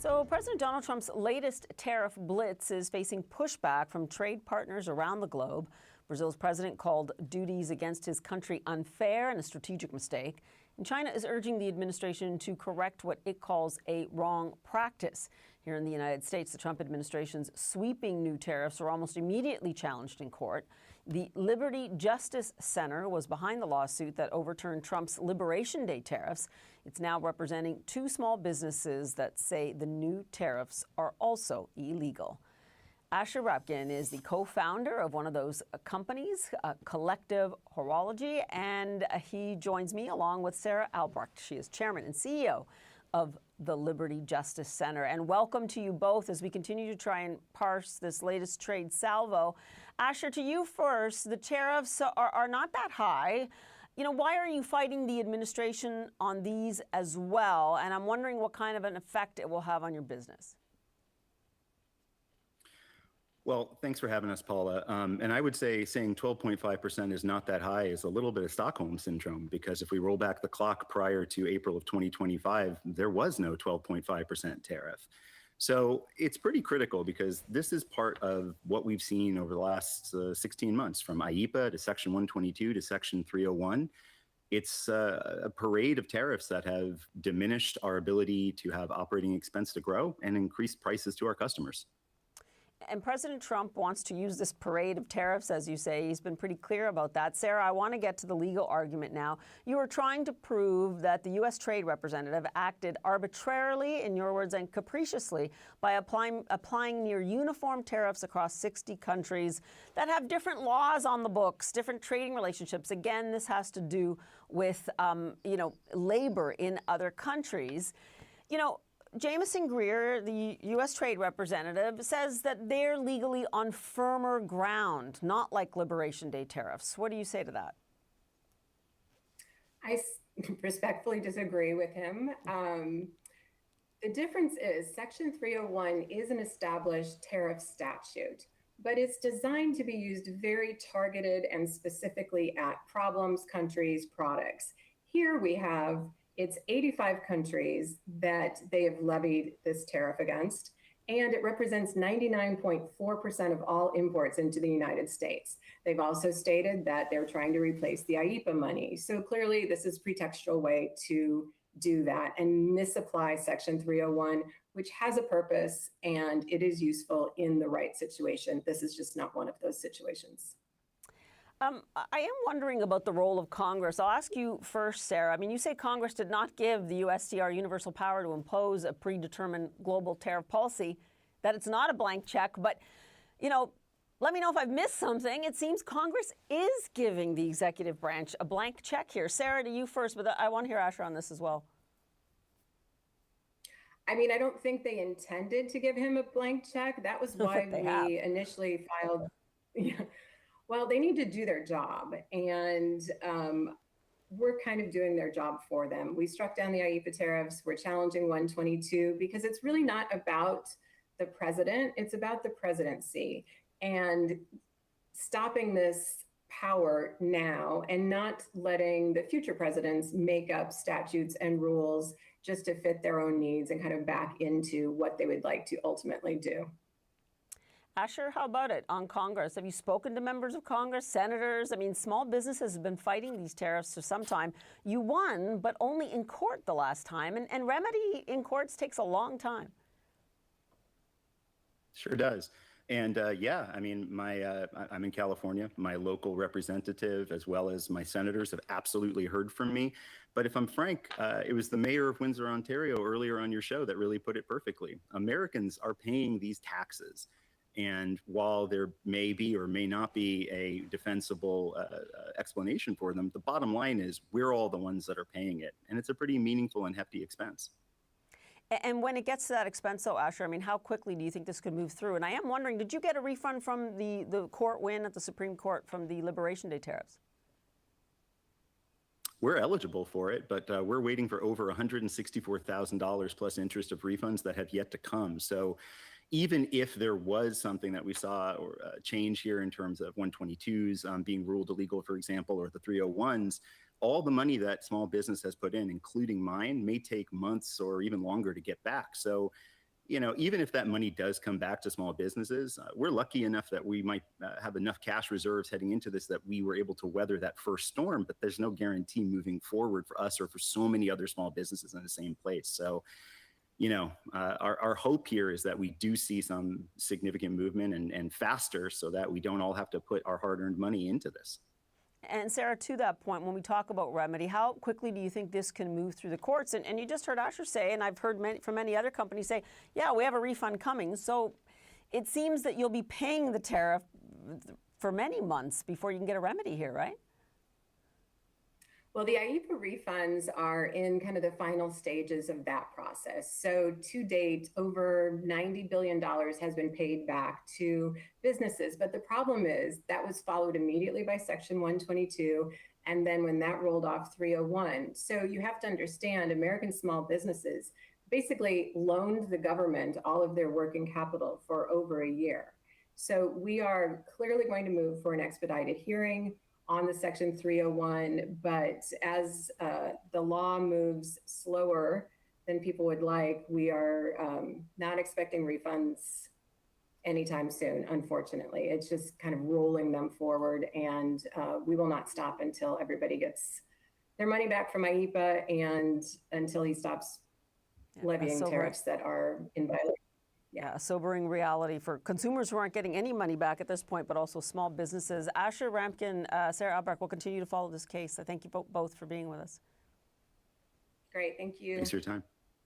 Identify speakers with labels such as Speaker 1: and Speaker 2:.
Speaker 1: So President Donald Trump's latest tariff blitz is facing pushback from trade partners around the globe. Brazil's president called duties against his country unfair and a strategic mistake. And China is urging the administration to correct what it calls a wrong practice. Here in the United States, the Trump administration's sweeping new tariffs are almost immediately challenged in court. The Liberty Justice Center was behind the lawsuit that overturned Trump's Liberation Day tariffs. It's now representing two small businesses that say the new tariffs are also illegal. Asher Rapkin is the co-founder of one of those companies, Collective Horology, and he joins me along with Sara Albrecht. She is chairman and CEO of the Liberty Justice Center. And welcome to you both as we continue to try and parse this latest trade salvo. Asher, to you first. The tariffs are not that high. You know, why are you fighting the administration on these as well? And I'm wondering what kind of an effect it will have on your business.
Speaker 2: Well, thanks for having us, Paula. And I would say saying 12.5% is not that high is a little bit of Stockholm syndrome, because if we roll back the clock prior to April of 2025, there was no 12.5% tariff. So it's pretty critical, because this is part of what we've seen over the last 16 months, from IEEPA to Section 122 to Section 301. It's a parade of tariffs that have diminished our ability to have operating expense to grow and increase prices to our customers.
Speaker 1: And President Trump wants to use this parade of tariffs, as you say. He's been pretty clear about that. Sara, I want to get to the legal argument now. You are trying to prove that the U.S. Trade Representative acted arbitrarily, in your words, and capriciously by applying near uniform tariffs across 60 countries that have different laws on the books, different trading relationships. Again, this has to do with, labor in other countries. Jamieson Greer, the U.S. Trade Representative, says that they're legally on firmer ground, not like Liberation Day tariffs. What do you say to that?
Speaker 3: I respectfully disagree with him. The difference is Section 301 is an established tariff statute, but it's designed to be used very targeted and specifically at problems, countries, products. Here we have it's 85 countries that they have levied this tariff against, and it represents 99.4% of all imports into the United States. They've also stated that they're trying to replace the IEEPA money. So clearly this is a pretextual way to do that and misapply Section 301, which has a purpose and it is useful in the right situation. This is just not one of those situations.
Speaker 1: I am wondering about the role of Congress. I'll ask you first, Sara. I mean, you say Congress did not give the USTR universal power to impose a predetermined global tariff policy, that it's not a blank check. But, let me know if I've missed something. It seems Congress is giving the executive branch a blank check here. Sara, to you first, but I want to hear Asher on this as well.
Speaker 3: I mean, I don't think they intended to give him a blank check. That was why we initially filed. Well, they need to do their job, and we're kind of doing their job for them. We struck down the IEEPA tariffs. We're challenging 122 because it's really not about the president. It's about the presidency and stopping this power now and not letting the future presidents make up statutes and rules just to fit their own needs and kind of back into what they would like to ultimately do.
Speaker 1: Asher, how about it on Congress? Have you spoken to members of Congress, senators? I mean, small businesses have been fighting these tariffs for some time. You won, but only in court the last time. And remedy in courts takes a long time.
Speaker 2: Sure does. And I mean, I'm in California. My local representative, as well as my senators, have absolutely heard from me. But if I'm frank, it was the mayor of Windsor, Ontario, earlier on your show that really put it perfectly. Americans are paying these taxes. And while there may be or may not be a defensible explanation for them, the bottom line is we're all the ones that are paying it. And it's a pretty meaningful and hefty expense.
Speaker 1: And when it gets to that expense, though, Asher, I mean, how quickly do you think this could move through? And I am wondering, did you get a refund from the court win at the Supreme Court from the Liberation Day tariffs?
Speaker 2: We're eligible for it, but we're waiting for over $164,000 plus interest of refunds that have yet to come. So even if there was something that we saw or change here in terms of 122s being ruled illegal, for example, or the 301s, all the money that small business has put in, including mine, may take months or even longer to get back. So even if that money does come back to small businesses, we're lucky enough that we might have enough cash reserves heading into this that we were able to weather that first storm, but there's no guarantee moving forward for us or for so many other small businesses in the same place. So, our hope here is that we do see some significant movement and faster so that we don't all have to put our hard-earned money into this.
Speaker 1: And Sara, to that point, when we talk about remedy, how quickly do you think this can move through the courts? And you just heard Asher say, and I've heard from many other companies say, yeah, we have a refund coming. So it seems that you'll be paying the tariff for many months before you can get a remedy here, right?
Speaker 3: Well, the IEEPA refunds are in kind of the final stages of that process. So to date, over $90 billion has been paid back to businesses. But the problem is that was followed immediately by Section 122. And then when that rolled off 301. So you have to understand, American small businesses basically loaned the government all of their working capital for over a year. So we are clearly going to move for an expedited hearing on the Section 301, but as the law moves slower than people would like, we are not expecting refunds anytime soon, unfortunately. It's just kind of rolling them forward, and we will not stop until everybody gets their money back from IEEPA and until he stops levying tariffs that are in violation.
Speaker 1: Yeah, a sobering reality for consumers who aren't getting any money back at this point, but also small businesses. Asher, Rapkin, Sara Albrecht will continue to follow this case. I thank you both for being with us.
Speaker 3: Great, thank you.
Speaker 2: Thanks for your time.